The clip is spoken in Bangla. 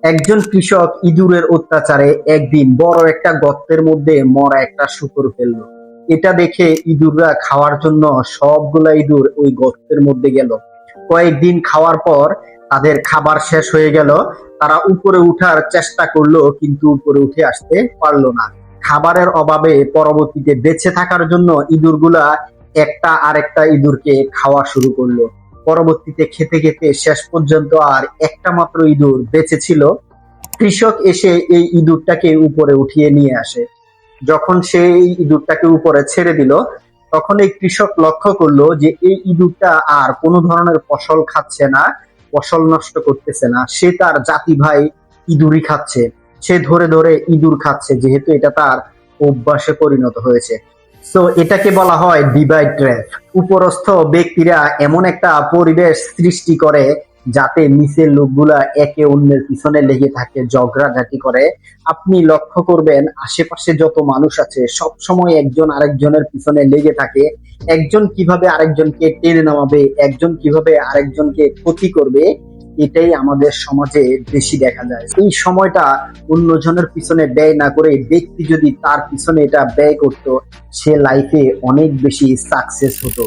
একজন কৃষক ইঁদুরের অত্যাচারে একদিন বড় একটা গর্তের মধ্যে মরা একটা শূকর ফেললো। এটা দেখে ইঁদুররা খাওয়ার জন্য সবগুলা ইঁদুর ওই গর্তের মধ্যে গেল। কয়েকদিন খাওয়ার পর তাদের খাবার শেষ হয়ে গেল। তারা উপরে উঠার চেষ্টা করলো কিন্তু উপরে উঠে আসতে পারলো না। খাবারের অভাবে পরবর্তীতে বেঁচে থাকার জন্য ইঁদুরগুলা একটা আরেকটা ইঁদুরকে খাওয়া শুরু করলো। পরবর্তীতে খেতে খেতে শেষ পর্যন্ত আর একটা মাত্র ইঁদুর বেঁচে ছিল। কৃষক এসে এই ইঁদুরটাকে উপরে উঠিয়ে নিয়ে আসে। যখন সে এই ইঁদুরটাকে উপরে ছেড়ে দিল, তখন এই কৃষক লক্ষ্য করলো যে এই ইঁদুরটা আর কোনো ধরনের ফসল খাচ্ছে না, ফসল নষ্ট করতেছে না। সে তার জাতি ভাই ইঁদুরই খাচ্ছে। সে ধরে ধরে ইঁদুর খাচ্ছে, যেহেতু এটা তার অভ্যাসে পরিণত হয়েছে। সো এটাকে বলা হয় ডিভাইড ট্র্যাপ। উপরস্থ ব্যক্তিরা এমন একটা পরিবেশ সৃষ্টি করে যাতে নিচের লোকগুলা একে অন্যের পিছনে লেগে থাকে, ঝগড়াঝাটি করে। আপনি লক্ষ্য করবেন আশেপাশে যত মানুষ আছে সব সময় একজন আরেকজনের পিছনে লেগে থাকে। একজন কিভাবে আরেকজনকে টেনে নামাবে, একজন কিভাবে আরেকজনকে ক্ষতি করবে, এটাই আমাদের সমাজে বেশি দেখা যায়। এই সময়টা অন্যজনের পিছনে ব্যয় না করে ব্যক্তি যদি তার পিছনে এটা ব্যয় করতো, সে লাইফে অনেক বেশি সাকসেস হতো।